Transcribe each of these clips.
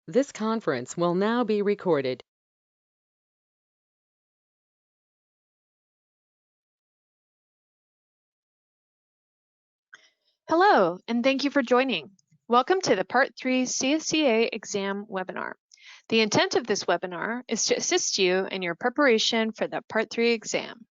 This conference will now be recorded. Hello, and thank you for joining. Welcome to the Part 3 CSCA exam webinar. The intent of this webinar is to assist you in your preparation for the Part 3 exam.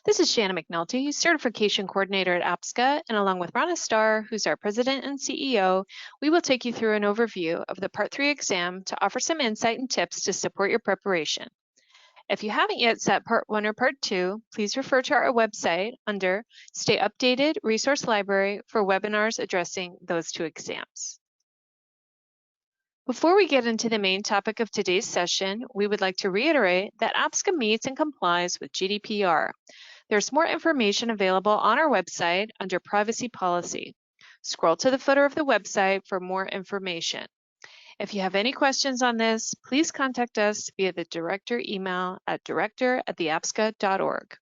This is Shanna McNulty, Certification Coordinator at APSCA, and along with Rana Starr, who's our President and CEO, we will take you through an overview of the Part 3 exam to offer some insight and tips to support your preparation. If you haven't yet set Part 1 or Part 2, please refer to our website under Stay Updated Resource Library for webinars addressing those two exams. Before we get into the main topic of today's session, we would like to reiterate that APSCA meets and complies with GDPR. There's more information available on our website under Privacy Policy. Scroll to the footer of the website for more information. If you have any questions on this, please contact us via the director email at director@theapsca.org.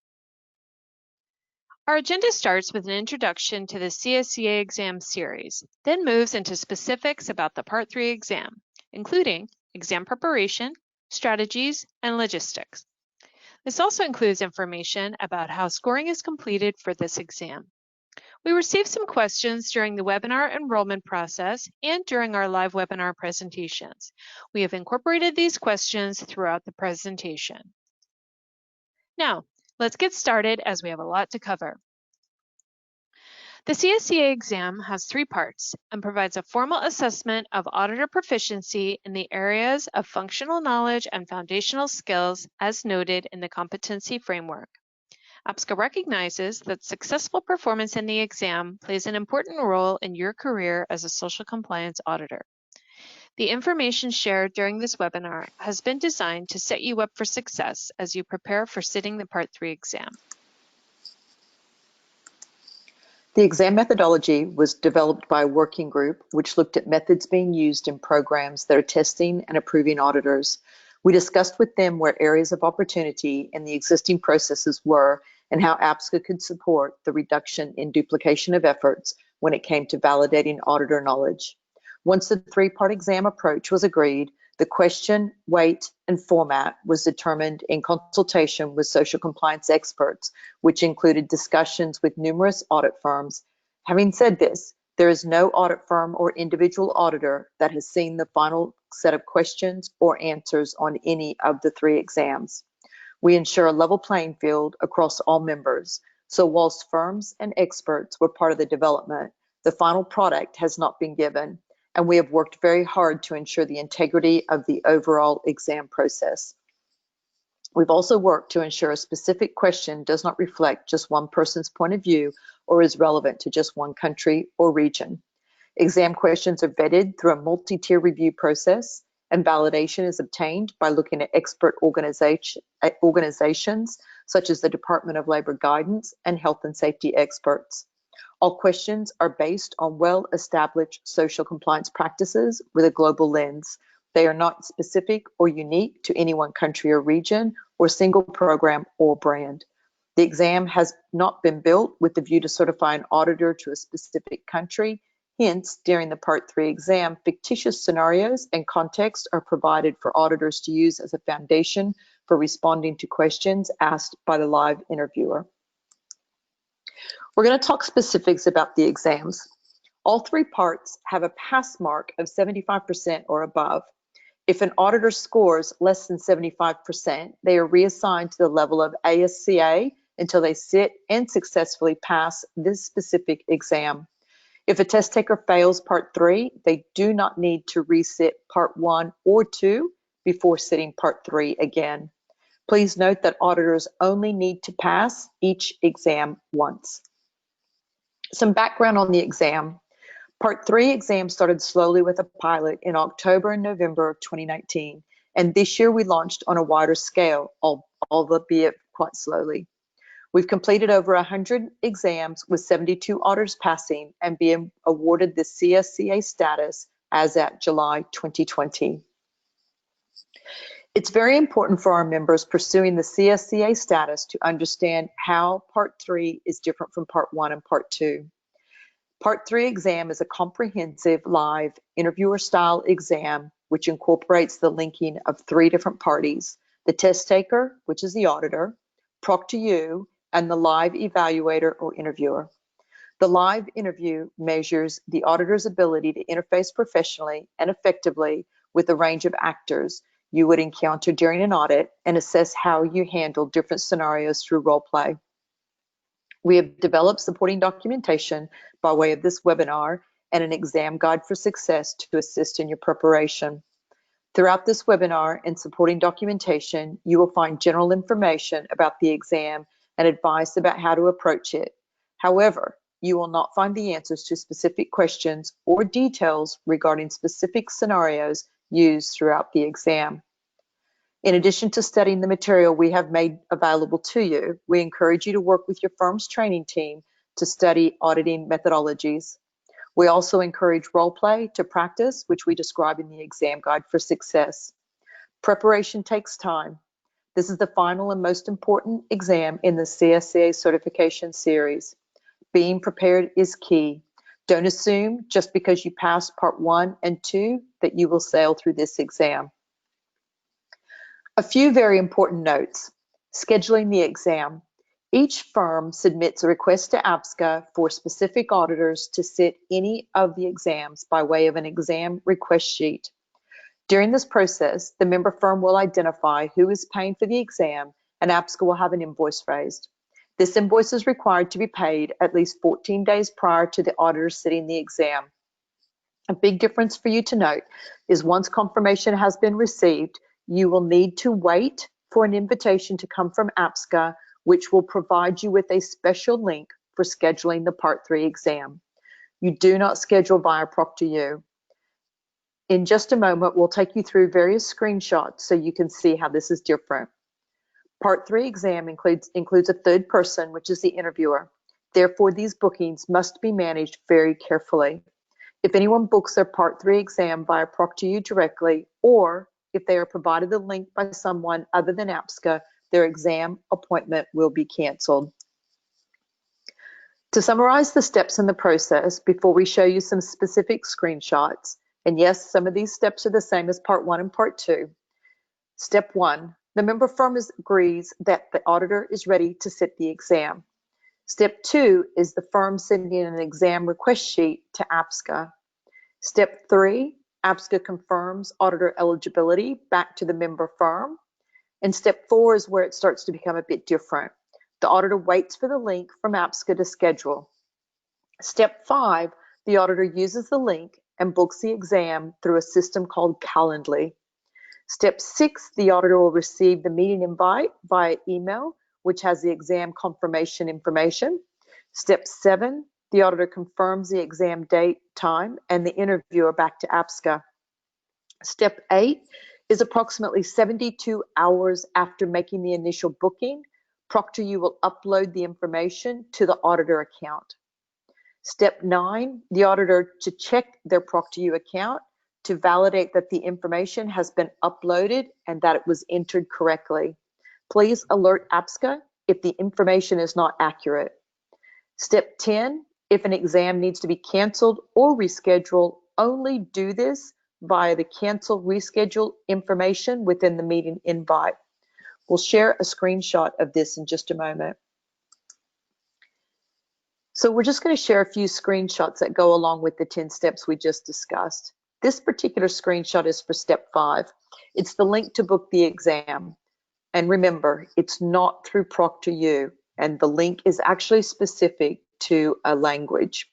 Our agenda starts with an introduction to the CSCA exam series, then moves into specifics about the Part 3 exam, including exam preparation, strategies, and logistics. This also includes information about how scoring is completed for this exam. We received some questions during the webinar enrollment process and during our live webinar presentations. We have incorporated these questions throughout the presentation. Now, let's get started as we have a lot to cover. The CSCA exam has 3 parts and provides a formal assessment of auditor proficiency in the areas of functional knowledge and foundational skills as noted in the competency framework. APSCA recognizes that successful performance in the exam plays an important role in your career as a social compliance auditor. The information shared during this webinar has been designed to set you up for success as you prepare for sitting the Part 3 exam. The exam methodology was developed by a working group which looked at methods being used in programs that are testing and approving auditors. We discussed with them where areas of opportunity in the existing processes were and how APSCA could support the reduction in duplication of efforts when it came to validating auditor knowledge. Once the 3-part exam approach was agreed, the question, weight, and format was determined in consultation with social compliance experts, which included discussions with numerous audit firms. Having said this, there is no audit firm or individual auditor that has seen the final set of questions or answers on any of the 3 exams. We ensure a level playing field across all members. So whilst firms and experts were part of the development, the final product has not been given, and we have worked very hard to ensure the integrity of the overall exam process. We've also worked to ensure a specific question does not reflect just one person's point of view or is relevant to just one country or region. Exam questions are vetted through a multi-tier review process, and validation is obtained by looking at expert organizations such as the Department of Labor Guidance and health and safety experts. All questions are based on well-established social compliance practices with a global lens. They are not specific or unique to any one country or region or single program or brand. The exam has not been built with the view to certify an auditor to a specific country. Hence, during the Part 3 exam, fictitious scenarios and context are provided for auditors to use as a foundation for responding to questions asked by the live interviewer. We're going to talk specifics about the exams. All 3 parts have a pass mark of 75% or above. If an auditor scores less than 75%, they are reassigned to the level of APSCA until they sit and successfully pass this specific exam. If a test taker fails Part 3, they do not need to resit Part 1 or 2 before sitting Part 3 again. Please note that auditors only need to pass each exam once. Some background on the exam. Part 3 exam started slowly with a pilot in October and November of 2019, and this year we launched on a wider scale, albeit quite slowly. We've completed over 100 exams with 72 auditors passing and being awarded the CSCA status as at July 2020. It's very important for our members pursuing the CSCA status to understand how Part 3 is different from Part 1 and Part 2. Part 3 exam is a comprehensive live interviewer-style exam which incorporates the linking of 3 different parties: the test taker, which is the auditor, Proctoru, and the live evaluator or interviewer. The live interview measures the auditor's ability to interface professionally and effectively with a range of actors you would encounter during an audit and assess how you handle different scenarios through role play. We have developed supporting documentation by way of this webinar and an exam guide for success to assist in your preparation. Throughout this webinar and supporting documentation, you will find general information about the exam and advice about how to approach it. However, you will not find the answers to specific questions or details regarding specific scenarios used throughout the exam. In addition to studying the material we have made available to you, we encourage you to work with your firm's training team to study auditing methodologies. We also encourage role play to practice, which we describe in the exam guide for success. Preparation takes time. This is the final and most important exam in the CSCA certification series. Being prepared is key. Don't assume just because you passed part 1 and 2 that you will sail through this exam. A few very important notes. Scheduling the exam. Each firm submits a request to APSCA for specific auditors to sit any of the exams by way of an exam request sheet. During this process, the member firm will identify who is paying for the exam, and APSCA will have an invoice raised. This invoice is required to be paid at least 14 days prior to the auditor sitting the exam. A big difference for you to note is once confirmation has been received, you will need to wait for an invitation to come from APSCA, which will provide you with a special link for scheduling the Part 3 exam. You do not schedule via Proctoru. In just a moment, we'll take you through various screenshots so you can see how this is different. Part 3 exam includes a third person, which is the interviewer. Therefore, these bookings must be managed very carefully. If anyone books their Part 3 exam via Proctoru directly, or if they are provided the link by someone other than APSCA, their exam appointment will be canceled. To summarize the steps in the process before we show you some specific screenshots, and yes, some of these steps are the same as Part 1 and Part 2. Step 1, the member firm agrees that the auditor is ready to sit the exam. Step 2 is the firm sending an exam request sheet to APSCA. Step 3, APSCA confirms auditor eligibility back to the member firm. And step 4 is where it starts to become a bit different. The auditor waits for the link from APSCA to schedule. Step 5, the auditor uses the link and books the exam through a system called Calendly. Step 6, the auditor will receive the meeting invite via email, which has the exam confirmation information. Step 7, the auditor confirms the exam date, time, and the interviewer back to APSCA. Step 8 is approximately 72 hours after making the initial booking. Proctoru will upload the information to the auditor account. Step 9, the auditor to check their Proctoru account to validate that the information has been uploaded and that it was entered correctly. Please alert APSCA if the information is not accurate. Step 10, if an exam needs to be canceled or rescheduled, only do this via the cancel reschedule information within the meeting invite. We'll share a screenshot of this in just a moment. So we're just going to share a few screenshots that go along with the 10 steps we just discussed. This particular screenshot is for step 5. It's the link to book the exam. And remember, it's not through Proctoru, and the link is actually specific to a language.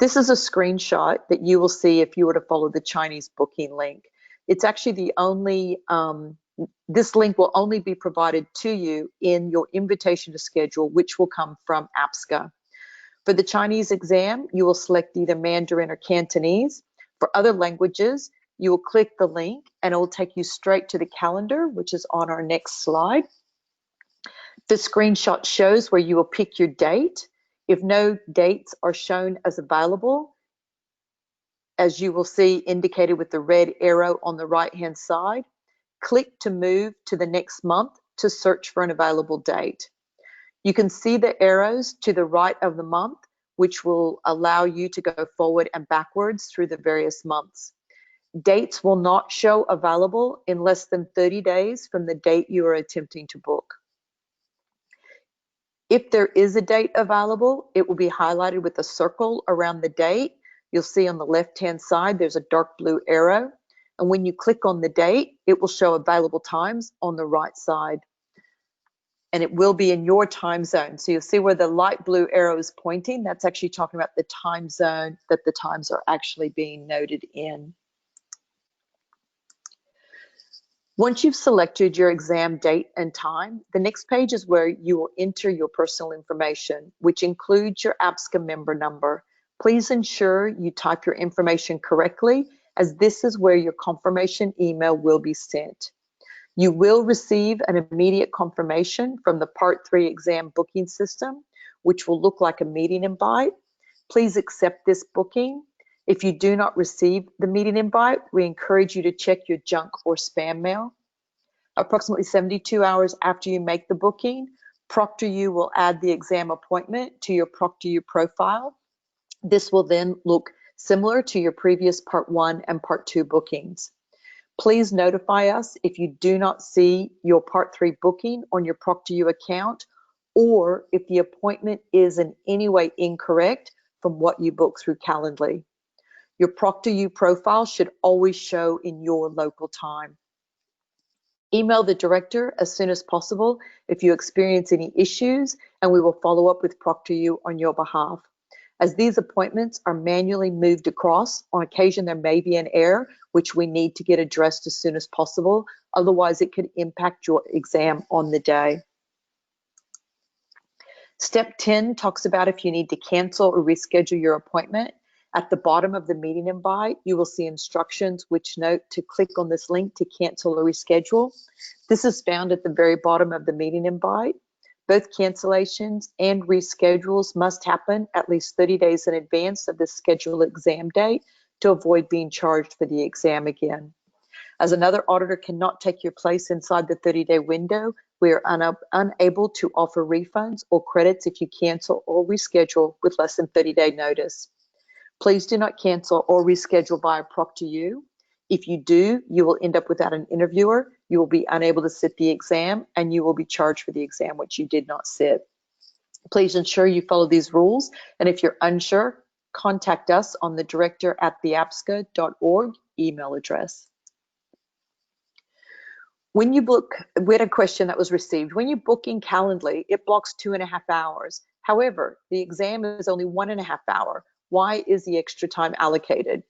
This is a screenshot that you will see if you were to follow the Chinese booking link. It's actually the only, this link will only be provided to you in your invitation to schedule, which will come from APSCA. For the Chinese exam, you will select either Mandarin or Cantonese. For other languages, you will click the link and it will take you straight to the calendar, which is on our next slide. The screenshot shows where you will pick your date. If no dates are shown as available, as you will see indicated with the red arrow on the right-hand side, click to move to the next month to search for an available date. You can see the arrows to the right of the month which will allow you to go forward and backwards through the various months. Dates will not show available in less than 30 days from the date you are attempting to book. If there is a date available, it will be highlighted with a circle around the date. You'll see on the left-hand side, there's a dark blue arrow. And when you click on the date, it will show available times on the right side. And it will be in your time zone. So you'll see where the light blue arrow is pointing. That's actually talking about the time zone that the times are actually being noted in. Once you've selected your exam date and time, the next page is where you will enter your personal information, which includes your APSCA member number. Please ensure you type your information correctly, as this is where your confirmation email will be sent. You will receive an immediate confirmation from the Part 3 exam booking system, which will look like a meeting invite. Please accept this booking. If you do not receive the meeting invite, we encourage you to check your junk or spam mail. Approximately 72 hours after you make the booking, Proctoru will add the exam appointment to your Proctoru profile. This will then look similar to your previous Part 1 and Part 2 bookings. Please notify us if you do not see your Part 3 booking on your Proctoru account, or if the appointment is in any way incorrect from what you booked through Calendly. Your Proctoru profile should always show in your local time. Email the director as soon as possible if you experience any issues, and we will follow up with Proctoru on your behalf. As these appointments are manually moved across, on occasion there may be an error which we need to get addressed as soon as possible. Otherwise, it could impact your exam on the day. Step 10 talks about if you need to cancel or reschedule your appointment. At the bottom of the meeting invite, you will see instructions which note to click on this link to cancel or reschedule. This is found at the very bottom of the meeting invite. Both cancellations and reschedules must happen at least 30 days in advance of the scheduled exam date to avoid being charged for the exam again. As another auditor cannot take your place inside the 30-day window, we are unable to offer refunds or credits if you cancel or reschedule with less than 30-day notice. Please do not cancel or reschedule via Proctoru. If you do, you will end up without an interviewer, you will be unable to sit the exam, and you will be charged for the exam which you did not sit. Please ensure you follow these rules, and if you're unsure, contact us on the director@theapsca.org email address. When you book, we had a question that was received. When you book in Calendly, it blocks 2.5 hours. However, the exam is only 1.5 hours. Why is the extra time allocated?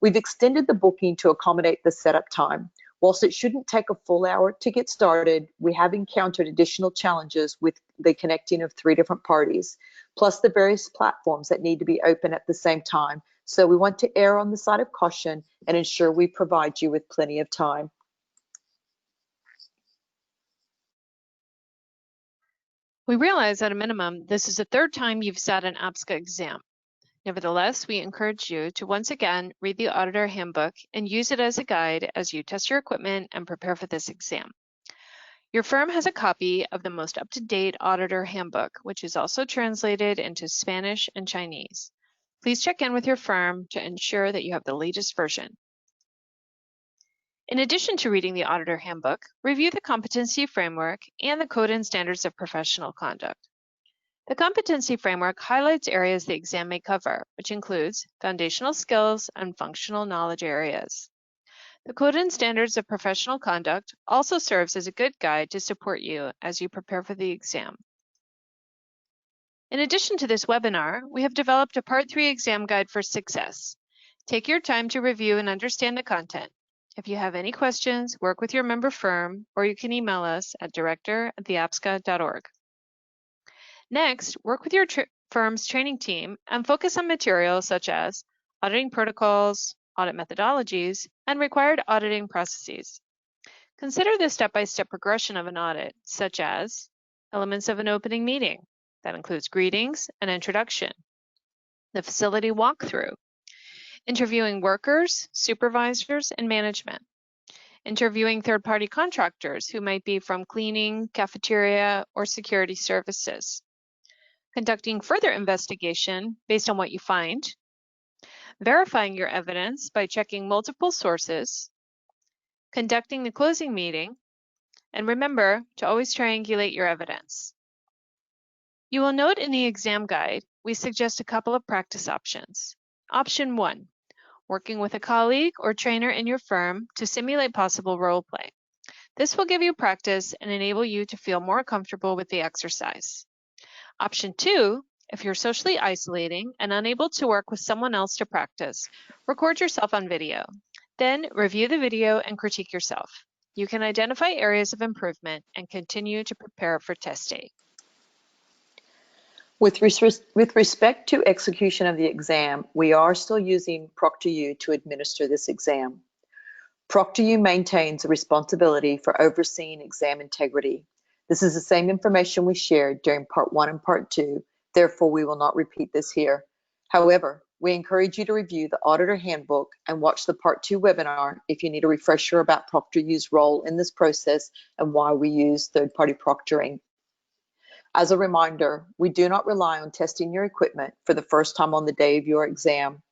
We've extended the booking to accommodate the setup time. Whilst it shouldn't take a full hour to get started, we have encountered additional challenges with the connecting of 3 different parties, plus the various platforms that need to be open at the same time. So we want to err on the side of caution and ensure we provide you with plenty of time. We realize at a minimum, this is the 3rd time you've sat an APSCA exam. Nevertheless, we encourage you to once again read the Auditor Handbook and use it as a guide as you test your equipment and prepare for this exam. Your firm has a copy of the most up-to-date Auditor Handbook, which is also translated into Spanish and Chinese. Please check in with your firm to ensure that you have the latest version. In addition to reading the Auditor Handbook, review the Competency Framework and the Code and Standards of Professional Conduct. The competency framework highlights areas the exam may cover, which includes foundational skills and functional knowledge areas. The Code and Standards of Professional Conduct also serves as a good guide to support you as you prepare for the exam. In addition to this webinar, we have developed a Part 3 exam guide for success. Take your time to review and understand the content. If you have any questions, work with your member firm, or you can email us at director@theapsca.org. Next, work with your firm's training team and focus on materials such as auditing protocols, audit methodologies, and required auditing processes. Consider the step-by-step progression of an audit, such as elements of an opening meeting. That includes greetings and introduction, the facility walkthrough, interviewing workers, supervisors, and management, interviewing third-party contractors who might be from cleaning, cafeteria, or security services, conducting further investigation based on what you find, verifying your evidence by checking multiple sources, conducting the closing meeting, and remember to always triangulate your evidence. You will note in the exam guide, we suggest a couple of practice options. Option 1, working with a colleague or trainer in your firm to simulate possible role play. This will give you practice and enable you to feel more comfortable with the exercise. Option 2, if you're socially isolating and unable to work with someone else to practice, record yourself on video. Then review the video and critique yourself. You can identify areas of improvement and continue to prepare for test day. With respect to execution of the exam, we are still using Proctoru to administer this exam. Proctoru maintains a responsibility for overseeing exam integrity. This is the same information we shared during Part 1 and Part 2, therefore we will not repeat this here. However, we encourage you to review the Auditor Handbook and watch the Part 2 webinar if you need a refresher about Proctoru's role in this process and why we use third-party proctoring. As a reminder, we do not rely on testing your equipment for the first time on the day of your exam.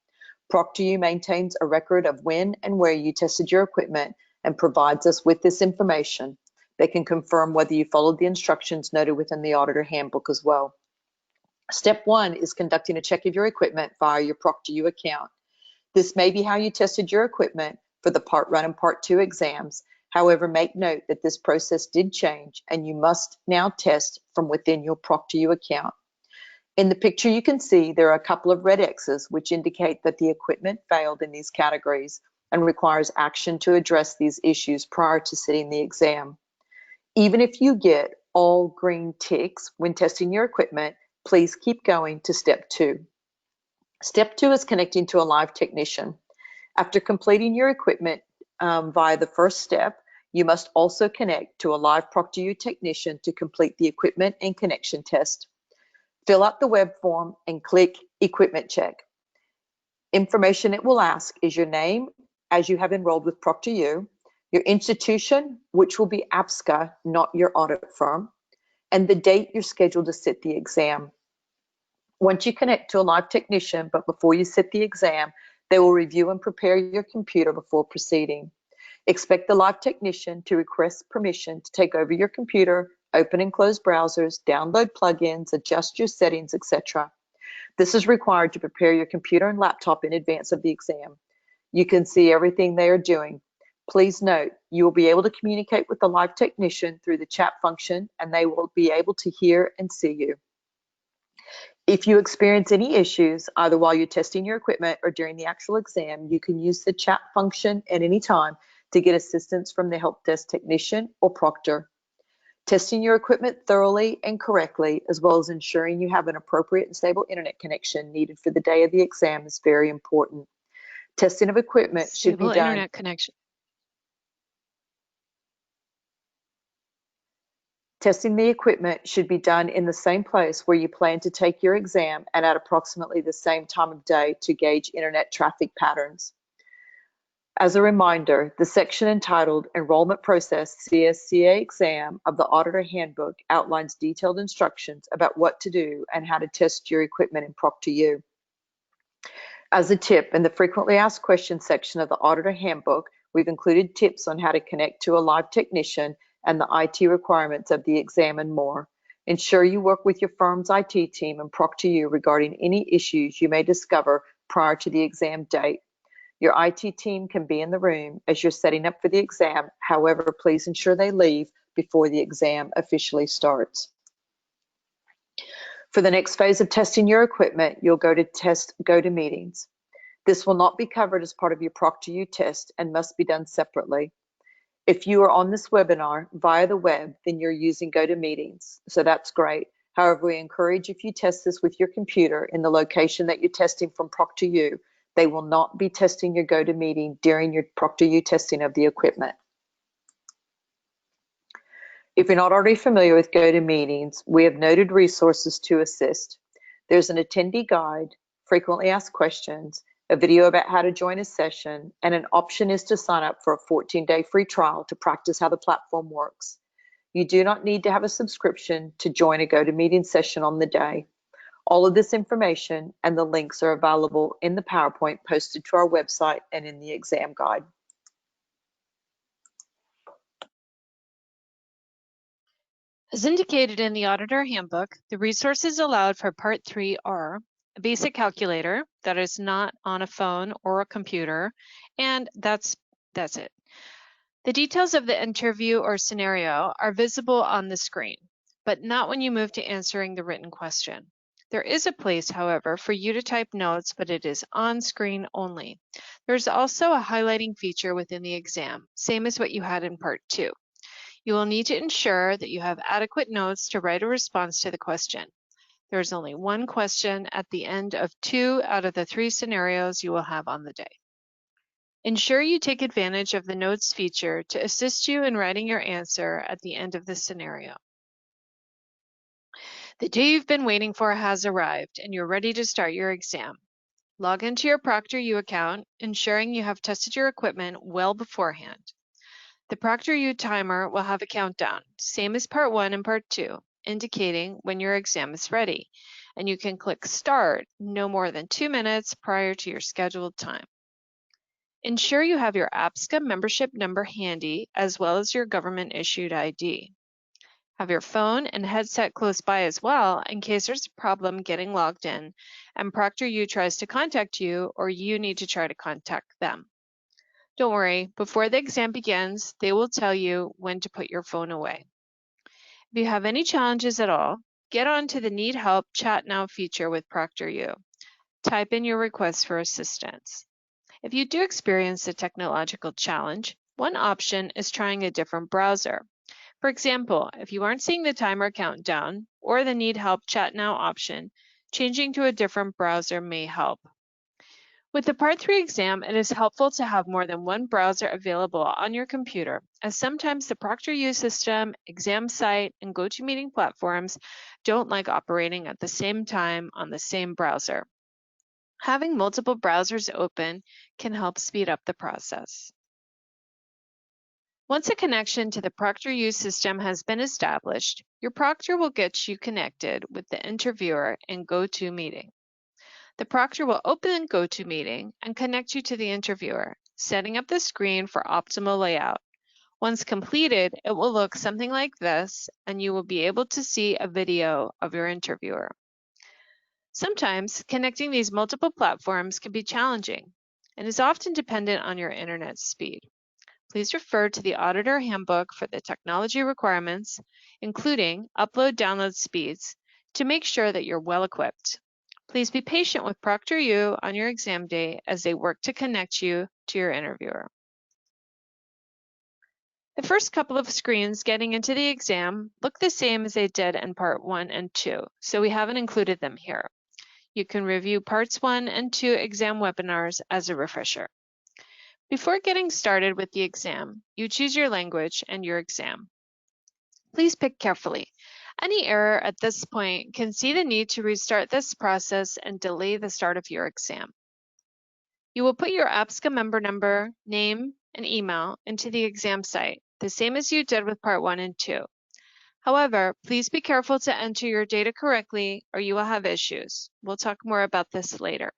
Proctoru maintains a record of when and where you tested your equipment and provides us with this information. They can confirm whether you followed the instructions noted within the Auditor Handbook as well. Step 1 is conducting a check of your equipment via your Proctoru account. This may be how you tested your equipment for the Part 1 and Part 2 exams. However, make note that this process did change and you must now test from within your Proctoru account. In the picture you can see there are a couple of red X's which indicate that the equipment failed in these categories and requires action to address these issues prior to sitting the exam. Even if you get all green ticks when testing your equipment, please keep going to Step 2. Step 2 is connecting to a live technician. After completing your equipment via the first step, you must also connect to a live Proctoru technician to complete the equipment and connection test. Fill out the web form and click Equipment Check. Information it will ask is your name, as you have enrolled with Proctoru, your institution, which will be APSCA, not your audit firm, and the date you're scheduled to sit the exam. Once you connect to a live technician, but before you sit the exam, they will review and prepare your computer before proceeding. Expect the live technician to request permission to take over your computer, open and close browsers, download plugins, adjust your settings, etc. This is required to prepare your computer and laptop in advance of the exam. You can see everything they are doing. Please note, you will be able to communicate with the live technician through the chat function, and they will be able to hear and see you. If you experience any issues, either while you're testing your equipment or during the actual exam, you can use the chat function at any time to get assistance from the help desk technician or proctor. Testing your equipment thoroughly and correctly, as well as ensuring you have an appropriate and stable internet connection needed for the day of the exam, is very important. Testing of equipment should be done. Internet connection. Testing the equipment should be done in the same place where you plan to take your exam and at approximately the same time of day to gauge internet traffic patterns. As a reminder, the section entitled Enrollment Process CSCA Exam of the Auditor Handbook outlines detailed instructions about what to do and how to test your equipment in Proctoru. As a tip, in the Frequently Asked Questions section of the Auditor Handbook, we've included tips on how to connect to a live technician and the IT requirements of the exam and more. Ensure you work with your firm's IT team and Proctoru regarding any issues you may discover prior to the exam date. Your IT team can be in the room as you're setting up for the exam. However, please ensure they leave before the exam officially starts. For the next phase of testing your equipment, you'll go to meetings. This will not be covered as part of your Proctoru test and must be done separately. If you are on this webinar via the web, then you're using GoToMeetings, so that's great. However, we encourage if you test this with your computer in the location that you're testing from Proctoru, they will not be testing your GoToMeeting during your Proctoru testing of the equipment. If you're not already familiar with GoToMeetings, we have noted resources to assist. There's an attendee guide, frequently asked questions, a video about how to join a session, and an option is to sign up for a 14-day free trial to practice how the platform works. You do not need to have a subscription to join a GoToMeeting session on the day. All of this information and the links are available in the PowerPoint posted to our website and in the exam guide. As indicated in the Auditor Handbook, the resources allowed for Part 3 are a basic calculator that is not on a phone or a computer, and that's it. The details of the interview or scenario are visible on the screen, but not when you move to answering the written question. There is a place, however, for you to type notes, but it is on screen only. There's also a highlighting feature within the exam, same as what you had in Part 2. You will need to ensure that you have adequate notes to write a response to the question. There is only one question at the end of 2 out of the 3 scenarios you will have on the day. Ensure you take advantage of the notes feature to assist you in writing your answer at the end of the scenario. The day you've been waiting for has arrived and you're ready to start your exam. Log into your Proctoru account, ensuring you have tested your equipment well beforehand. The Proctoru timer will have a countdown, same as Part 1 and Part 2, indicating when your exam is ready, and you can click Start no more than 2 minutes prior to your scheduled time. Ensure you have your APSCA membership number handy, as well as your government-issued ID. Have your phone and headset close by as well in case there's a problem getting logged in and Proctoru tries to contact you or you need to try to contact them. Don't worry, before the exam begins, they will tell you when to put your phone away. If you have any challenges at all, get onto the Need Help Chat Now feature with Proctoru. Type in your request for assistance. If you do experience a technological challenge, one option is trying a different browser. For example, if you aren't seeing the timer countdown or the Need Help Chat Now option, changing to a different browser may help. With the Part 3 exam, it is helpful to have more than one browser available on your computer, as sometimes the Proctoru system, exam site, and GoToMeeting platforms don't like operating at the same time on the same browser. Having multiple browsers open can help speed up the process. Once a connection to the Proctoru system has been established, your proctor will get you connected with the interviewer in GoToMeeting. The proctor will open GoToMeeting and connect you to the interviewer, setting up the screen for optimal layout. Once completed, it will look something like this, and you will be able to see a video of your interviewer. Sometimes connecting these multiple platforms can be challenging and is often dependent on your internet speed. Please refer to the Auditor Handbook for the technology requirements, including upload-download speeds, to make sure that you're well equipped. Please be patient with Proctoru on your exam day as they work to connect you to your interviewer. The first couple of screens getting into the exam look the same as they did in Part 1 and 2, so we haven't included them here. You can review Parts 1 and 2 exam webinars as a refresher. Before getting started with the exam, you choose your language and your exam. Please pick carefully. Any error at this point can see the need to restart this process and delay the start of your exam. You will put your APSCA member number, name, and email into the exam site, the same as you did with Part 1 and 2. However, please be careful to enter your data correctly or you will have issues. We'll talk more about this later.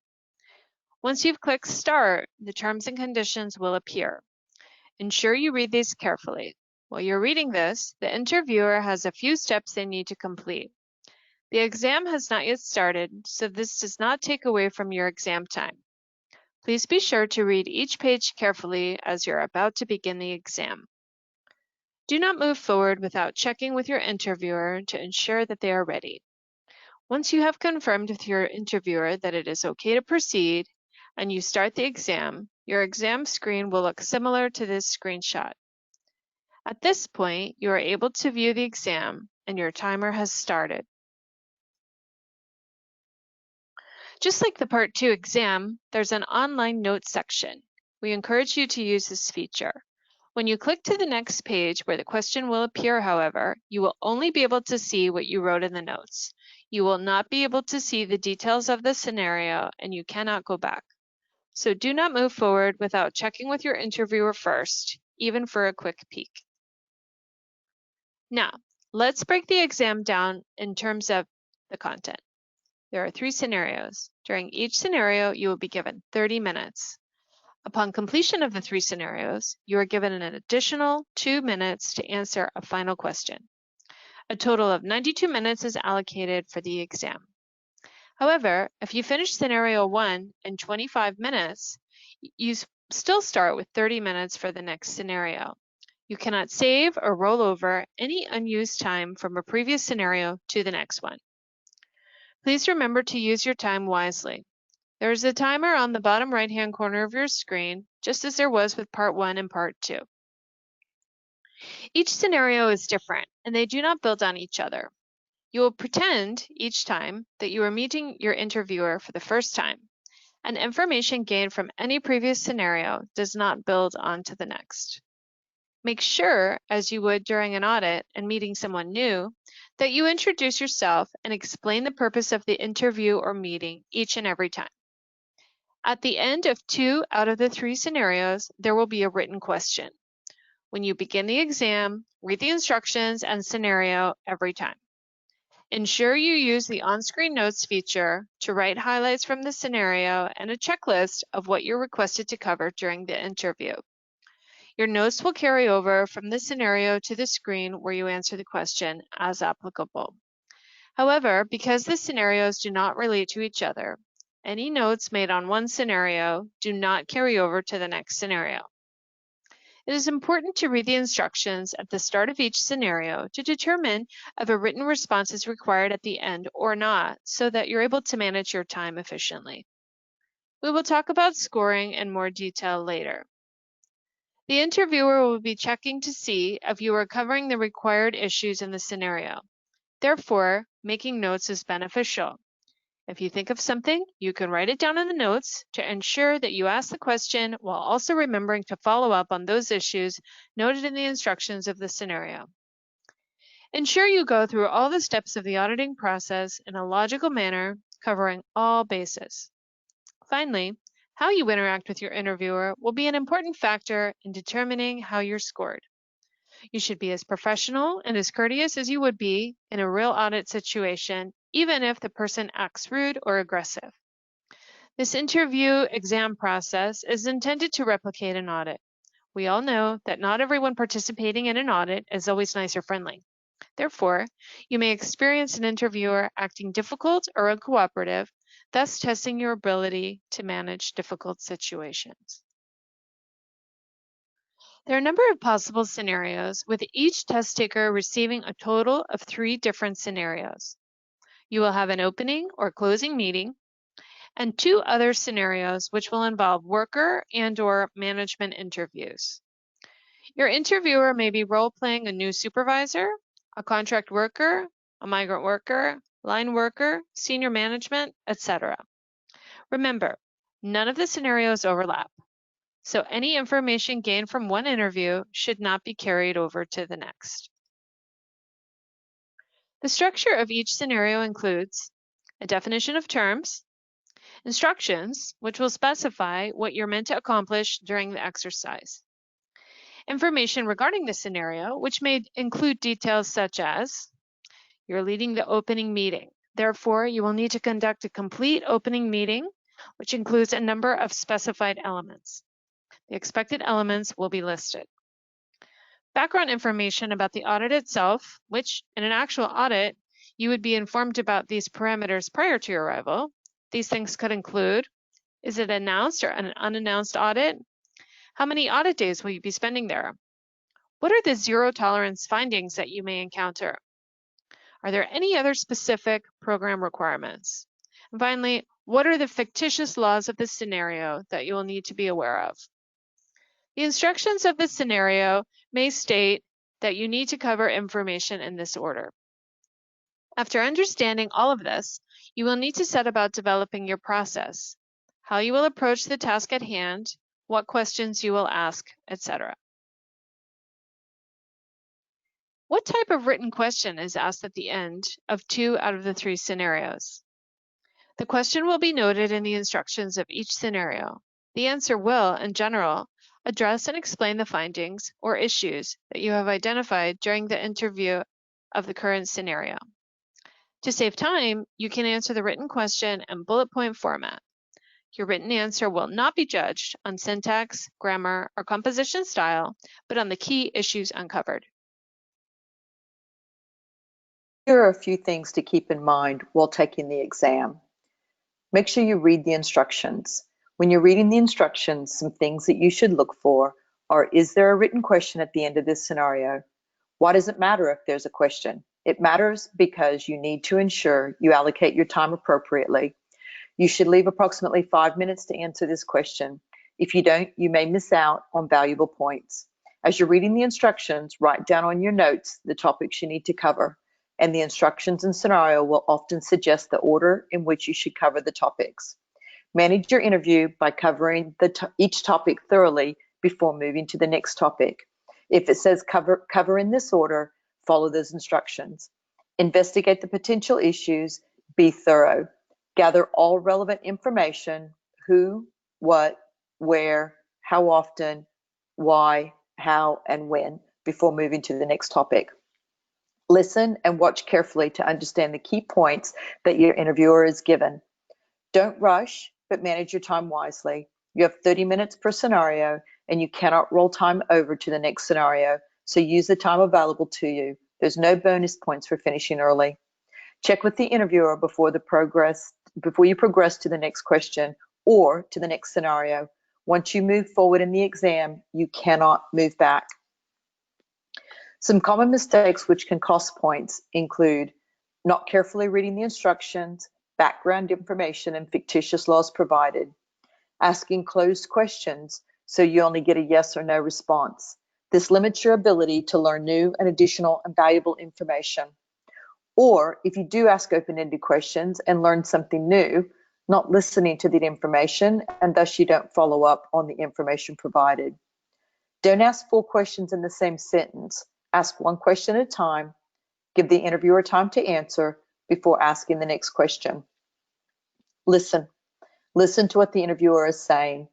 Once you've clicked Start, the terms and conditions will appear. Ensure you read these carefully. While you're reading this, the interviewer has a few steps they need to complete. The exam has not yet started, so this does not take away from your exam time. Please be sure to read each page carefully as you're about to begin the exam. Do not move forward without checking with your interviewer to ensure that they are ready. Once you have confirmed with your interviewer that it is okay to proceed, and you start the exam, your exam screen will look similar to this screenshot. At this point, you are able to view the exam and your timer has started. Just like the Part 2 exam, there's an online notes section. We encourage you to use this feature. When you click to the next page where the question will appear, however, you will only be able to see what you wrote in the notes. You will not be able to see the details of the scenario and you cannot go back. So do not move forward without checking with your interviewer first, even for a quick peek. Now, let's break the exam down in terms of the content. There are 3 scenarios. During each scenario, you will be given 30 minutes. Upon completion of the 3 scenarios, you are given an additional 2 minutes to answer a final question. A total of 92 minutes is allocated for the exam. However, if you finish scenario 1 in 25 minutes, you still start with 30 minutes for the next scenario. You cannot save or roll over any unused time from a previous scenario to the next one. Please remember to use your time wisely. There is a timer on the bottom right-hand corner of your screen, just as there was with part 1 and part 2. Each scenario is different, and they do not build on each other. You will pretend each time that you are meeting your interviewer for the first time, and information gained from any previous scenario does not build onto the next. Make sure, as you would during an audit and meeting someone new, that you introduce yourself and explain the purpose of the interview or meeting each and every time. At the end of 2 out of the 3 scenarios, there will be a written question. When you begin the exam, read the instructions and scenario every time. Ensure you use the on-screen notes feature to write highlights from the scenario and a checklist of what you're requested to cover during the interview. Your notes will carry over from the scenario to the screen where you answer the question as applicable. However, because the scenarios do not relate to each other, any notes made on one scenario do not carry over to the next scenario. It is important to read the instructions at the start of each scenario to determine if a written response is required at the end or not, so that you're able to manage your time efficiently. We will talk about scoring in more detail later. The interviewer will be checking to see if you are covering the required issues in the scenario. Therefore, making notes is beneficial. If you think of something, you can write it down in the notes to ensure that you ask the question while also remembering to follow up on those issues noted in the instructions of the scenario. Ensure you go through all the steps of the auditing process in a logical manner, covering all bases. Finally, how you interact with your interviewer will be an important factor in determining how you're scored. You should be as professional and as courteous as you would be in a real audit situation, even if the person acts rude or aggressive. This interview exam process is intended to replicate an audit. We all know that not everyone participating in an audit is always nice or friendly. Therefore, you may experience an interviewer acting difficult or uncooperative, thus testing your ability to manage difficult situations. There are a number of possible scenarios, with each test taker receiving a total of 3 different scenarios. You will have an opening or closing meeting, and 2 other scenarios which will involve worker and/or management interviews. Your interviewer may be role-playing a new supervisor, a contract worker, a migrant worker, line worker, senior management, etc. Remember, none of the scenarios overlap, so any information gained from one interview should not be carried over to the next. The structure of each scenario includes a definition of terms, instructions, which will specify what you're meant to accomplish during the exercise, information regarding the scenario, which may include details such as you're leading the opening meeting. Therefore, you will need to conduct a complete opening meeting, which includes a number of specified elements. The expected elements will be listed. Background information about the audit itself, which in an actual audit, you would be informed about these parameters prior to your arrival. These things could include, is it announced or an unannounced audit? How many audit days will you be spending there? What are the zero tolerance findings that you may encounter? Are there any other specific program requirements? And finally, what are the fictitious laws of the scenario that you will need to be aware of? The instructions of the scenario may state that you need to cover information in this order. After understanding all of this, you will need to set about developing your process, how you will approach the task at hand, what questions you will ask, etc. What type of written question is asked at the end of 2 out of the 3 scenarios? The question will be noted in the instructions of each scenario. The answer will, in general, address and explain the findings or issues that you have identified during the interview of the current scenario. To save time, you can answer the written question in bullet point format. Your written answer will not be judged on syntax, grammar, or composition style, but on the key issues uncovered. Here are a few things to keep in mind while taking the exam. Make sure you read the instructions. When you're reading the instructions, some things that you should look for are, is there a written question at the end of this scenario? Why does it matter if there's a question? It matters because you need to ensure you allocate your time appropriately. You should leave approximately 5 minutes to answer this question. If you don't, you may miss out on valuable points. As you're reading the instructions, write down on your notes the topics you need to cover, and the instructions and scenario will often suggest the order in which you should cover the topics. Manage your interview by covering each topic thoroughly before moving to the next topic. If it says cover in this order, follow those instructions. Investigate the potential issues, be thorough. Gather all relevant information, who, what, where, how often, why, how, and when, before moving to the next topic. Listen and watch carefully to understand the key points that your interviewer is given. Don't rush, but manage your time wisely. You have 30 minutes per scenario, and you cannot roll time over to the next scenario, so use the time available to you. There's no bonus points for finishing early. Check with the interviewer before you progress to the next question or to the next scenario. Once you move forward in the exam, you cannot move back. Some common mistakes which can cost points include not carefully reading the instructions, background information, and fictitious laws provided, asking closed questions so you only get a yes or no response. This limits your ability to learn new and additional and valuable information. Or if you do ask open-ended questions and learn something new, not listening to the information, and thus you don't follow up on the information provided. Don't ask full questions in the same sentence. Ask one question at a time. Give the interviewer time to answer before asking the next question. Listen. Listen to what the interviewer is saying.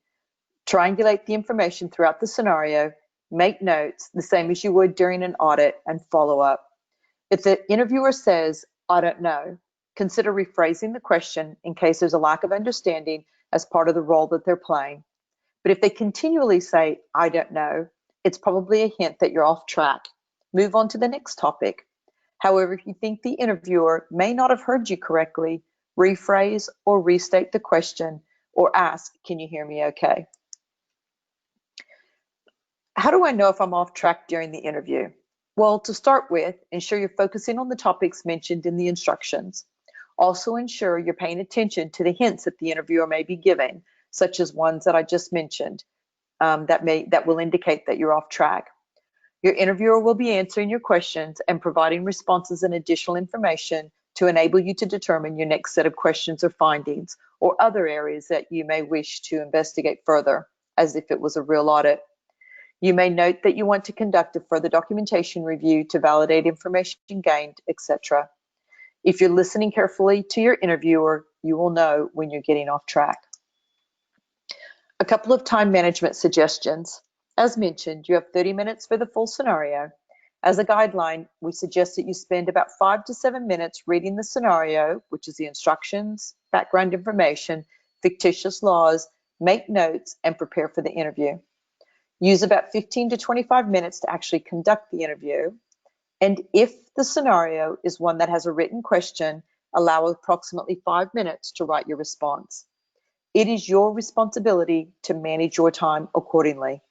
Triangulate the information throughout the scenario. Make notes, the same as you would during an audit, and follow up. If the interviewer says, I don't know, consider rephrasing the question in case there's a lack of understanding as part of the role that they're playing. But if they continually say, I don't know, it's probably a hint that you're off track. Move on to the next topic. However, if you think the interviewer may not have heard you correctly, rephrase or restate the question or ask, can you hear me okay? How do I know if I'm off track during the interview? Well, to start with, ensure you're focusing on the topics mentioned in the instructions. Also ensure you're paying attention to the hints that the interviewer may be giving, such as ones that I just mentioned, that will indicate that you're off track. Your interviewer will be answering your questions and providing responses and additional information to enable you to determine your next set of questions or findings, or other areas that you may wish to investigate further, as if it was a real audit. You may note that you want to conduct a further documentation review to validate information gained, etc. If you're listening carefully to your interviewer, you will know when you're getting off track. A couple of time management suggestions. As mentioned, you have 30 minutes for the full scenario. As a guideline, we suggest that you spend about 5 to 7 minutes reading the scenario, which is the instructions, background information, fictitious laws, make notes, and prepare for the interview. Use about 15 to 25 minutes to actually conduct the interview. And if the scenario is one that has a written question, allow approximately 5 minutes to write your response. It is your responsibility to manage your time accordingly.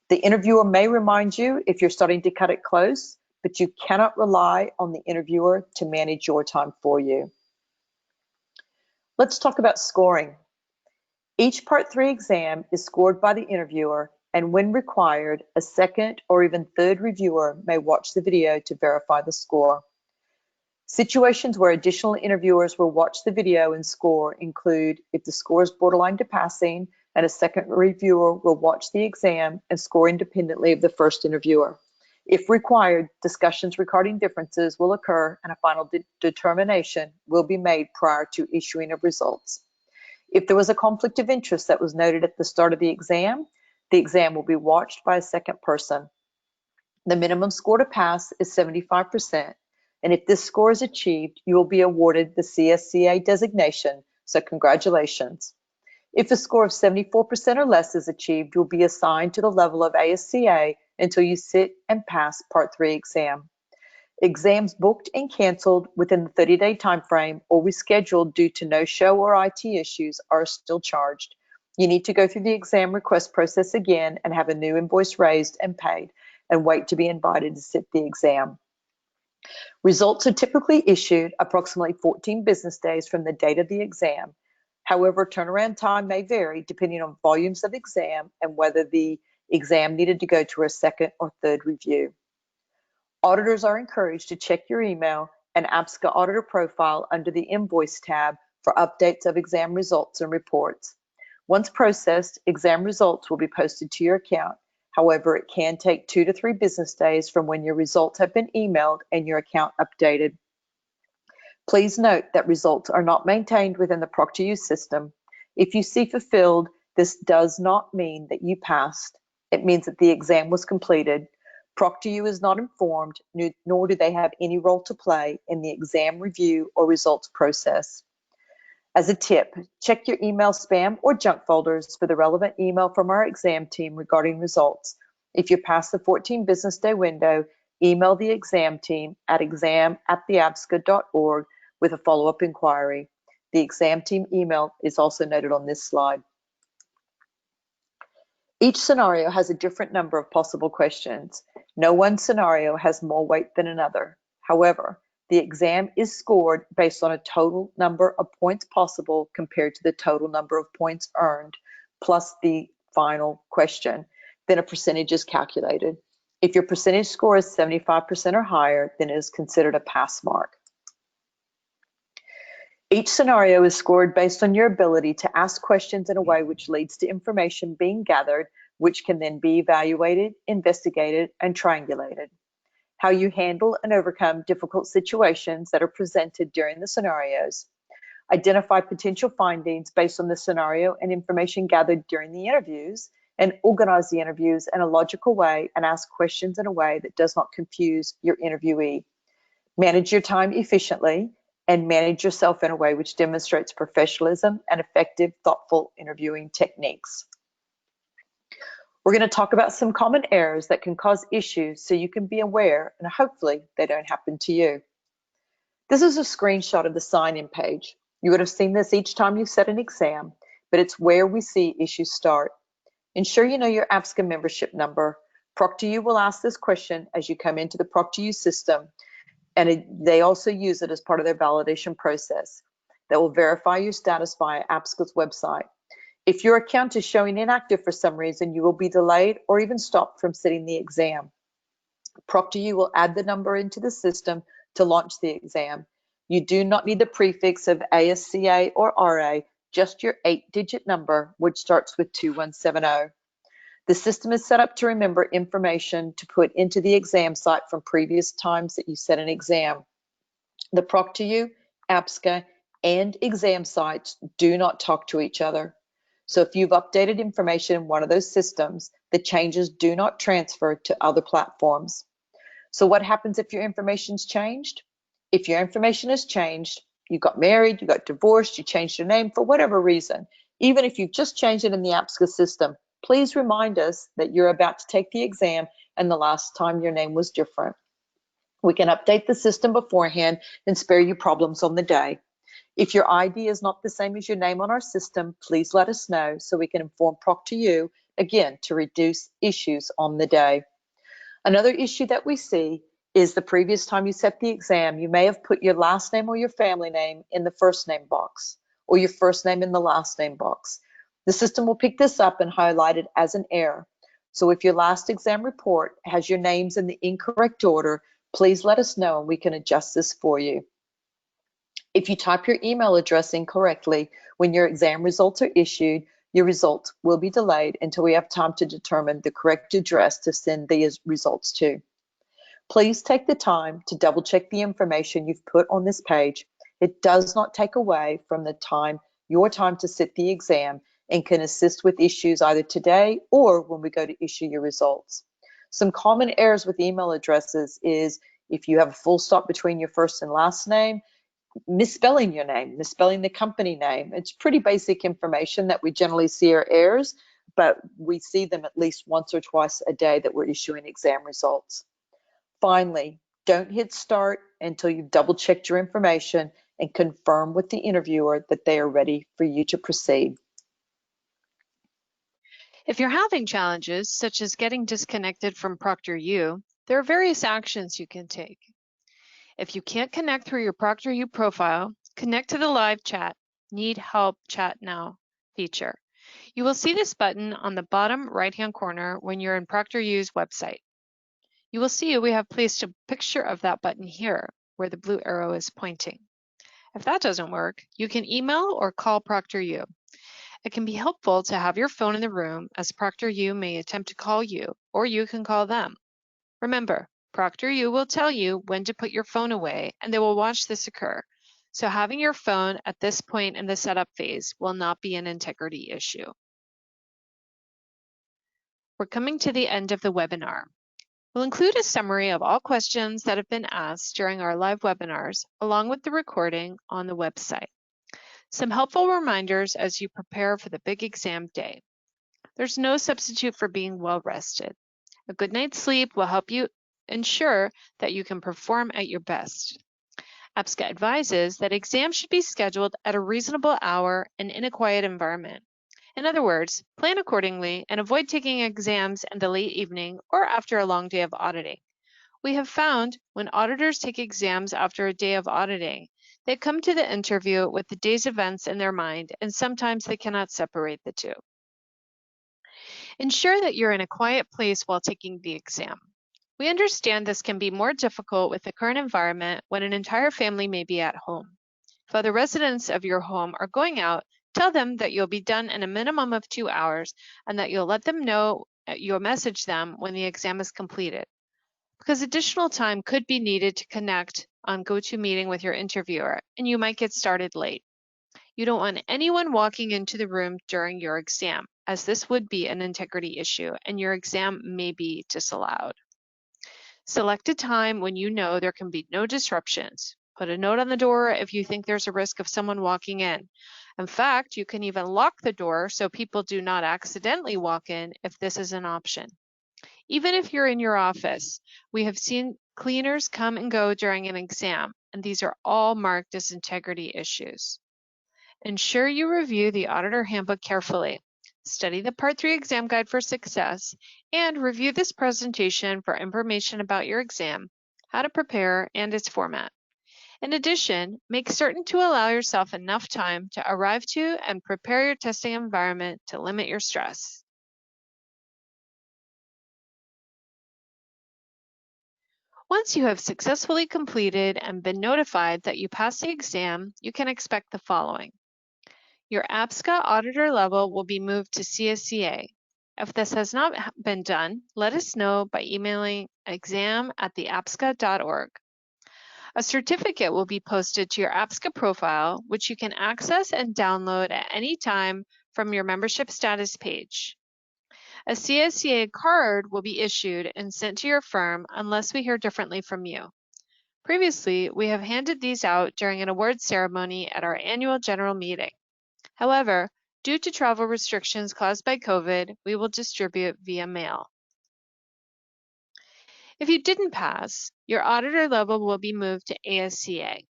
The interviewer may remind you if you're starting to cut it close, but you cannot rely on the interviewer to manage your time for you. Let's talk about scoring. Each Part 3 exam is scored by the interviewer, and when required, a second or even third reviewer may watch the video to verify the score. Situations where additional interviewers will watch the video and score include if the score is borderline to passing, and a second reviewer will watch the exam and score independently of the first interviewer. If required, discussions regarding differences will occur and a final determination will be made prior to issuing of results. If there was a conflict of interest that was noted at the start of the exam will be watched by a second person. The minimum score to pass is 75%. and if this score is achieved, you will be awarded the CSCA designation, so congratulations. If a score of 74% or less is achieved, you'll be assigned to the level of APSCA until you sit and pass Part 3 exam. Exams booked and canceled within the 30-day time frame or rescheduled due to no-show or IT issues are still charged. You need to go through the exam request process again and have a new invoice raised and paid, and wait to be invited to sit the exam. Results are typically issued approximately 14 business days from the date of the exam. However, turnaround time may vary depending on volumes of exam and whether the exam needed to go to a second or third review. Auditors are encouraged to check your email and APSCA auditor profile under the Invoice tab for updates of exam results and reports. Once processed, exam results will be posted to your account. However, it can take 2 to 3 business days from when your results have been emailed and your account updated. Please note that results are not maintained within the Proctoru system. If you see fulfilled, this does not mean that you passed. It means that the exam was completed. Proctoru is not informed, nor do they have any role to play in the exam review or results process. As a tip, check your email spam or junk folders for the relevant email from our exam team regarding results. If you're past the 14 business day window, email the exam team at exam@theapsca.org with a follow-up inquiry. The exam team email is also noted on this slide. Each scenario has a different number of possible questions. No one scenario has more weight than another. However, the exam is scored based on a total number of points possible compared to the total number of points earned, plus the final question. Then a percentage is calculated. If your percentage score is 75% or higher, then it is considered a pass mark. Each scenario is scored based on your ability to ask questions in a way which leads to information being gathered, which can then be evaluated, investigated, and triangulated. How you handle and overcome difficult situations that are presented during the scenarios. Identify potential findings based on the scenario and information gathered during the interviews, and organize the interviews in a logical way and ask questions in a way that does not confuse your interviewee. Manage your time efficiently and manage yourself in a way which demonstrates professionalism and effective, thoughtful interviewing techniques. We're going to talk about some common errors that can cause issues so you can be aware and hopefully they don't happen to you. This is a screenshot of the sign-in page. You would have seen this each time you set an exam, but it's where we see issues start. Ensure you know your APSCA membership number. Proctoru will ask this question as you come into the Proctoru system, and they also use it as part of their validation process. They will verify your status via APSCA's website. If your account is showing inactive for some reason, you will be delayed or even stopped from sitting the exam. Proctoru will add the number into the system to launch the exam. You do not need the prefix of APSCA or RA, just your 8-digit number, which starts with 2170. The system is set up to remember information to put into the exam site from previous times that you set an exam. The Proctoru, APSCA, and exam sites do not talk to each other. So if you've updated information in one of those systems, the changes do not transfer to other platforms. So what happens if your information's changed? If your information has changed, you got married, you got divorced, you changed your name for whatever reason, even if you've just changed it in the APSCA system, please remind us that you're about to take the exam and the last time your name was different. We can update the system beforehand and spare you problems on the day. If your ID is not the same as your name on our system, please let us know so we can inform Proctoru, again, to reduce issues on the day. Another issue that we see is the previous time you set the exam, you may have put your last name or your family name in the first name box, or your first name in the last name box. The system will pick this up and highlight it as an error. So if your last exam report has your names in the incorrect order, please let us know and we can adjust this for you. If you type your email address incorrectly when your exam results are issued, your results will be delayed until we have time to determine the correct address to send these results to. Please take the time to double check the information you've put on this page. It does not take away from your time to sit the exam, and can assist with issues either today or when we go to issue your results. Some common errors with email addresses is If you have a full stop between your first and last name, misspelling your name, misspelling the company name. It's pretty basic information that we generally see our errors, but we see them at least once or twice a day that we're issuing exam results. Finally, don't hit start until you've double checked your information and confirm with the interviewer that they are ready for you to proceed. If you're having challenges, such as getting disconnected from Proctoru, there are various actions you can take. If you can't connect through your Proctoru profile, connect to the live chat, Need Help Chat Now feature. You will see this button on the bottom right-hand corner when you're in Proctoru's website. You will see we have placed a picture of that button here, where the blue arrow is pointing. If that doesn't work, you can email or call Proctoru. It can be helpful to have your phone in the room, as Proctoru may attempt to call you, or you can call them. Remember, Proctoru will tell you when to put your phone away, and they will watch this occur. So having your phone at this point in the setup phase will not be an integrity issue. We're coming to the end of the webinar. We'll include a summary of all questions that have been asked during our live webinars, along with the recording on the website. Some helpful reminders as you prepare for the big exam day. There's no substitute for being well rested. A good night's sleep will help you ensure that you can perform at your best. APSCA advises that exams should be scheduled at a reasonable hour and in a quiet environment. In other words, plan accordingly and avoid taking exams in the late evening or after a long day of auditing. We have found when auditors take exams after a day of auditing, they come to the interview with the day's events in their mind, and sometimes they cannot separate the two. Ensure that you're in a quiet place while taking the exam. We understand this can be more difficult with the current environment when an entire family may be at home. If other residents of your home are going out, tell them that you'll be done in a minimum of 2 hours and that you'll let them know, you'll message them when the exam is completed, because additional time could be needed to connect on GoToMeeting with your interviewer, and you might get started late. You don't want anyone walking into the room during your exam, as this would be an integrity issue and your exam may be disallowed. Select a time when you know there can be no disruptions. Put a note on the door if you think there's a risk of someone walking in. In fact, you can even lock the door so people do not accidentally walk in if this is an option. Even if you're in your office, we have seen cleaners come and go during an exam, and these are all marked as integrity issues. Ensure you review the Auditor Handbook carefully. Study the Part 3 Exam Guide for Success, and review this presentation for information about your exam, how to prepare, and its format. In addition, make certain to allow yourself enough time to arrive to and prepare your testing environment to limit your stress. Once you have successfully completed and been notified that you passed the exam, you can expect the following. Your APSCA auditor level will be moved to CSCA. If this has not been done, let us know by emailing exam@theapsca.org. A certificate will be posted to your APSCA profile, which you can access and download at any time from your membership status page. A CSCA card will be issued and sent to your firm unless we hear differently from you. Previously, we have handed these out during an awards ceremony at our annual general meeting. However, due to travel restrictions caused by COVID, we will distribute via mail. If you didn't pass, your auditor level will be moved to ASCA.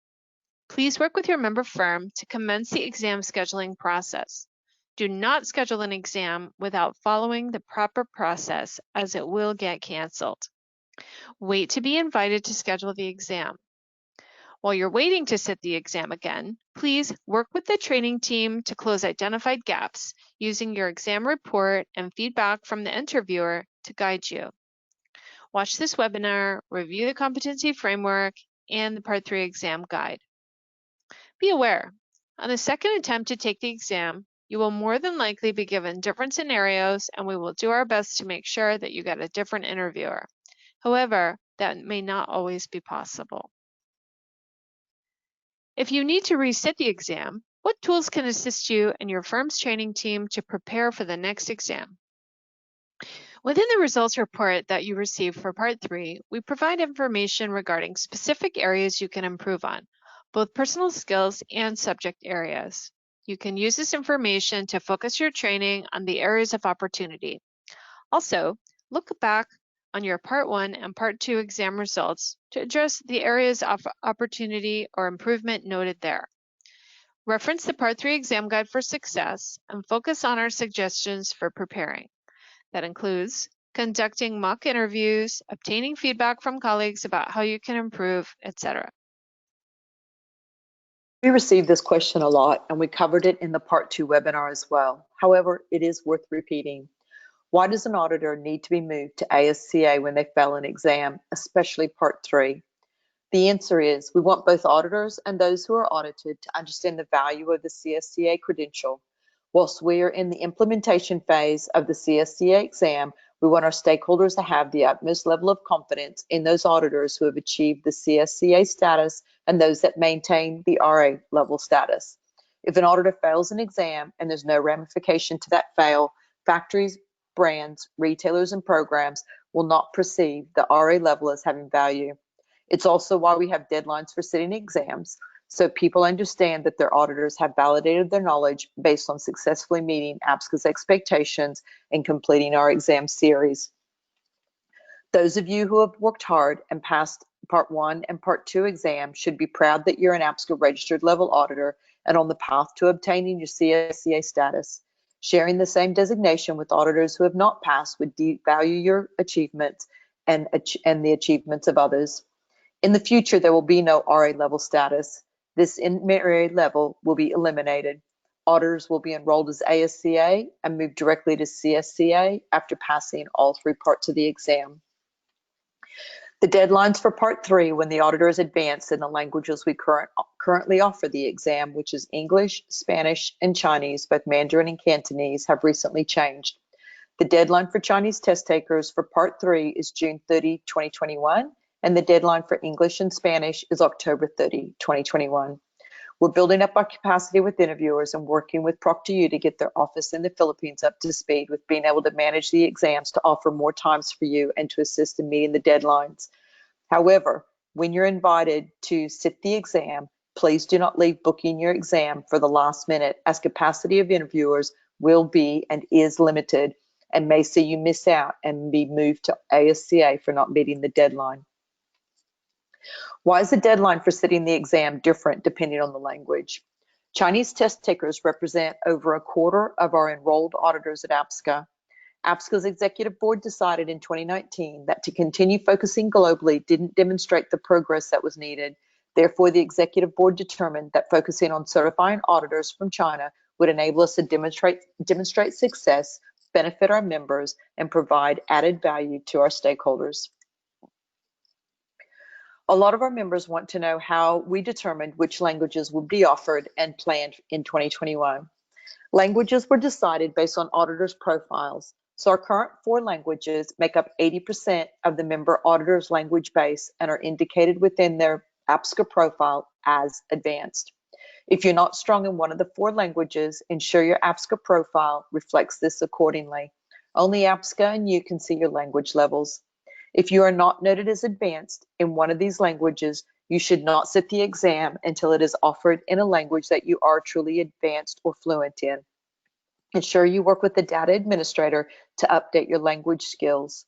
Please work with your member firm to commence the exam scheduling process. Do not schedule an exam without following the proper process, as it will get canceled. Wait to be invited to schedule the exam. While you're waiting to sit the exam again, please work with the training team to close identified gaps using your exam report and feedback from the interviewer to guide you. Watch this webinar, review the competency framework, and the Part 3 exam guide. Be aware, on the second attempt to take the exam, you will more than likely be given different scenarios, and we will do our best to make sure that you get a different interviewer. However, that may not always be possible. If you need to resit the exam, what tools can assist you and your firm's training team to prepare for the next exam? Within the results report that you received for Part 3, we provide information regarding specific areas you can improve on, both personal skills and subject areas. You can use this information to focus your training on the areas of opportunity. Also, look back on your Part 1 and Part 2 exam results to address the areas of opportunity or improvement noted there. Reference the Part 3 exam guide for success and focus on our suggestions for preparing. That includes conducting mock interviews, obtaining feedback from colleagues about how you can improve, etc. We received this question a lot, and we covered it in the Part 2 webinar as well. However, it is worth repeating. Why does an auditor need to be moved to ASCA when they fail an exam, especially Part 3? The answer is we want both auditors and those who are audited to understand the value of the CSCA credential. Whilst we are in the implementation phase of the CSCA exam, we want our stakeholders to have the utmost level of confidence in those auditors who have achieved the CSCA status and those that maintain the RA level status. If an auditor fails an exam and there's no ramification to that fail, factories, brands, retailers, and programs will not perceive the RA level as having value. It's also why we have deadlines for sitting exams, so people understand that their auditors have validated their knowledge based on successfully meeting APSCA's expectations and completing our exam series. Those of you who have worked hard and passed Part 1 and Part 2 exams should be proud that you're an APSCA registered level auditor and on the path to obtaining your CSCA status. Sharing the same designation with auditors who have not passed would devalue your achievements and the achievements of others. In the future, there will be no RA level status. This intermediate level will be eliminated. Auditors will be enrolled as ASCA and move directly to CSCA after passing all 3 parts of the exam. The deadlines for Part 3 when the auditor is advanced in the languages we currently offer the exam, which is English, Spanish, and Chinese, both Mandarin and Cantonese, have recently changed. The deadline for Chinese test takers for Part 3 is June 30, 2021, and the deadline for English and Spanish is October 30, 2021. We're building up our capacity with interviewers and working with Proctoru to get their office in the Philippines up to speed with being able to manage the exams to offer more times for you and to assist in meeting the deadlines. However, when you're invited to sit the exam, please do not leave booking your exam for the last minute, as capacity of interviewers will be and is limited and may see you miss out and be moved to ASCA for not meeting the deadline. Why is the deadline for sitting the exam different depending on the language? Chinese test takers represent over a quarter of our enrolled auditors at APSCA. APSCA's executive board decided in 2019 that to continue focusing globally didn't demonstrate the progress that was needed. Therefore, the executive board determined that focusing on certifying auditors from China would enable us to demonstrate success, benefit our members, and provide added value to our stakeholders. A lot of our members want to know how we determined which languages would be offered and planned in 2021. Languages were decided based on auditors' profiles. So our current 4 languages make up 80% of the member auditors' language base and are indicated within their APSCA profile as advanced. If you're not strong in one of the 4 languages, ensure your APSCA profile reflects this accordingly. Only APSCA and you can see your language levels. If you are not noted as advanced in one of these languages, you should not sit the exam until it is offered in a language that you are truly advanced or fluent in. Ensure you work with the data administrator to update your language skills.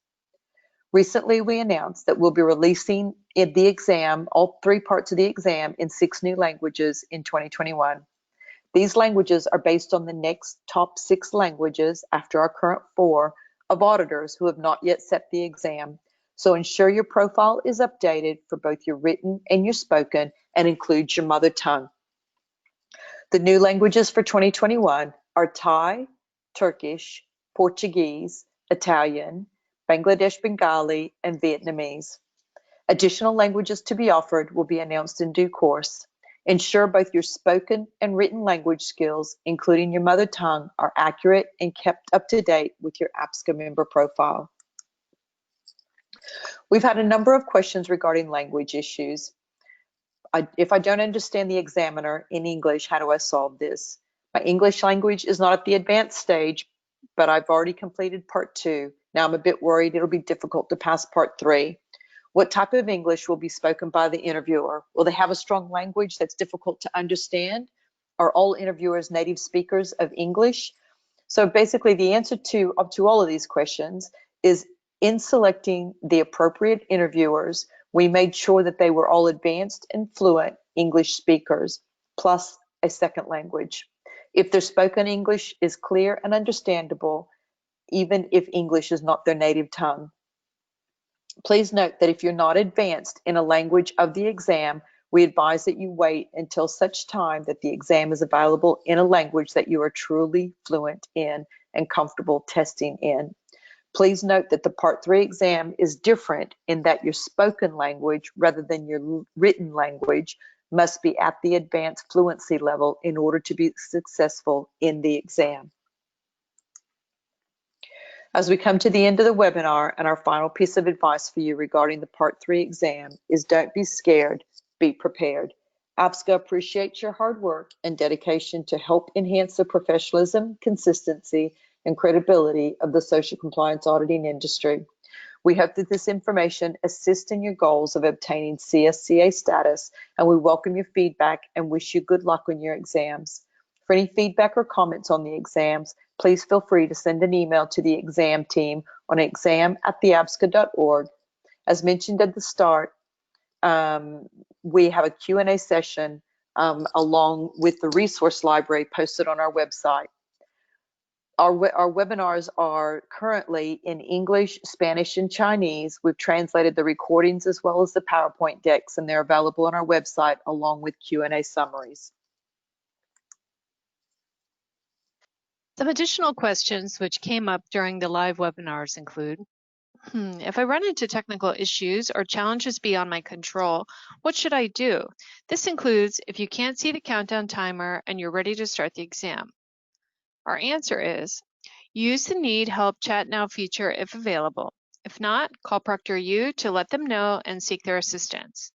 Recently, we announced that we'll be releasing the exam, all 3 parts of the exam, in 6 new languages in 2021. These languages are based on the next top 6 languages after our current 4 of auditors who have not yet set the exam. So ensure your profile is updated for both your written and your spoken and includes your mother tongue. The new languages for 2021 are Thai, Turkish, Portuguese, Italian, Bangladesh Bengali, and Vietnamese. Additional languages to be offered will be announced in due course. Ensure both your spoken and written language skills, including your mother tongue, are accurate and kept up to date with your APSCA member profile. We've had a number of questions regarding language issues. If I don't understand the examiner in English, how do I solve this? My English language is not at the advanced stage, but I've already completed part 2. Now I'm a bit worried it'll be difficult to pass part 3. What type of English will be spoken by the interviewer? Will they have a strong language that's difficult to understand? Are all interviewers native speakers of English? So basically the answer to all of these questions is, in selecting the appropriate interviewers, we made sure that they were all advanced and fluent English speakers, plus a second language. If their spoken English is clear and understandable, even if English is not their native tongue. Please note that if you're not advanced in a language of the exam, we advise that you wait until such time that the exam is available in a language that you are truly fluent in and comfortable testing in. Please note that the Part 3 exam is different in that your spoken language, rather than your written language, must be at the advanced fluency level in order to be successful in the exam. As we come to the end of the webinar, and our final piece of advice for you regarding the Part 3 exam is, don't be scared, be prepared. APSCA appreciates your hard work and dedication to help enhance the professionalism, consistency, and credibility of the social compliance auditing industry. We hope that this information assists in your goals of obtaining CSCA status, and we welcome your feedback and wish you good luck on your exams. For any feedback or comments on the exams, please feel free to send an email to the exam team on exam@theapsca.org. As mentioned at the start, we have a Q&A session along with the resource library posted on our website. Our webinars are currently in English, Spanish, and Chinese. We've translated the recordings as well as the PowerPoint decks, and they're available on our website along with Q&A summaries. Some additional questions which came up during the live webinars include, if I run into technical issues or challenges beyond my control, what should I do? This includes if you can't see the countdown timer and you're ready to start the exam. Our answer is, use the Need Help Chat Now feature if available. If not, call Proctoru to let them know and seek their assistance.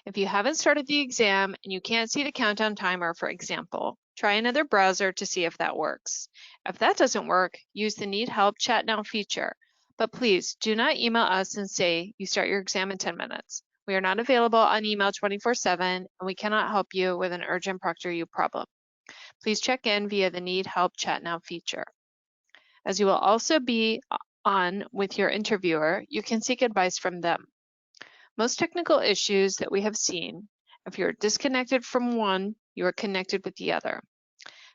If you haven't started the exam and you can't see the countdown timer, for example, try another browser to see if that works. If that doesn't work, use the Need Help Chat Now feature. But please do not email us and say you start your exam in 10 minutes. We are not available on email 24/7, and we cannot help you with an urgent Proctoru problem. Please check in via the Need Help Chat Now feature. As you will also be on with your interviewer, you can seek advice from them. Most technical issues that we have seen, if you're disconnected from one, you are connected with the other.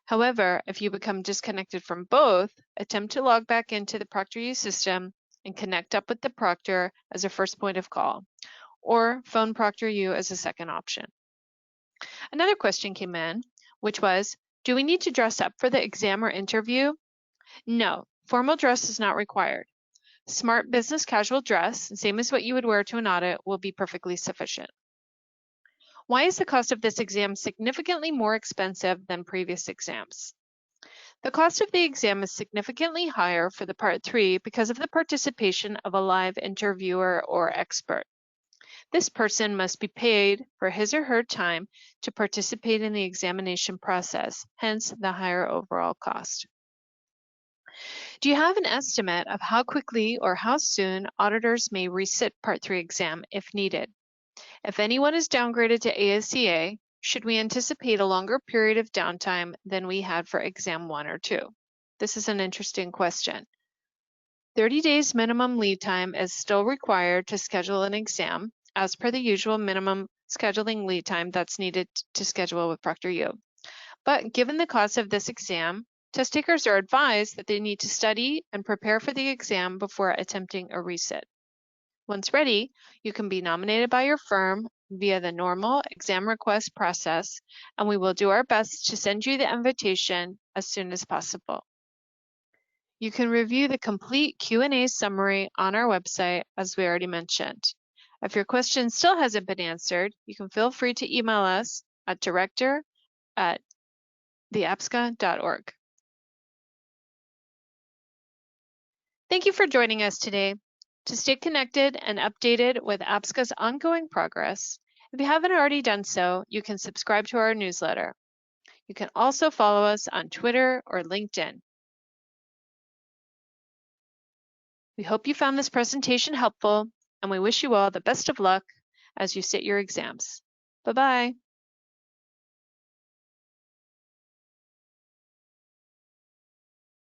However, if you become disconnected from both, attempt to log back into the Proctoru system and connect up with the proctor as a first point of call, or phone Proctoru as a second option. Another question came in, which was, do we need to dress up for the exam or interview? No, formal dress is not required. Smart business casual dress, same as what you would wear to an audit, will be perfectly sufficient. Why is the cost of this exam significantly more expensive than previous exams? The cost of the exam is significantly higher for the Part 3 because of the participation of a live interviewer or expert. This person must be paid for his or her time to participate in the examination process, hence the higher overall cost. Do you have an estimate of how quickly or how soon auditors may resit Part 3 exam if needed? If anyone is downgraded to ASCA, should we anticipate a longer period of downtime than we had for exam 1 or 2? This is an interesting question. 30 days minimum lead time is still required to schedule an exam, as per the usual minimum scheduling lead time that's needed to schedule with Proctoru. But given the cost of this exam, test takers are advised that they need to study and prepare for the exam before attempting a resit. Once ready, you can be nominated by your firm via the normal exam request process, and we will do our best to send you the invitation as soon as possible. You can review the complete Q&A summary on our website, as we already mentioned. If your question still hasn't been answered, you can feel free to email us at director@theapsca.org. Thank you for joining us today. To stay connected and updated with APSCA's ongoing progress, if you haven't already done so, you can subscribe to our newsletter. You can also follow us on Twitter or LinkedIn. We hope you found this presentation helpful, and we wish you all the best of luck as you sit your exams. Bye-bye.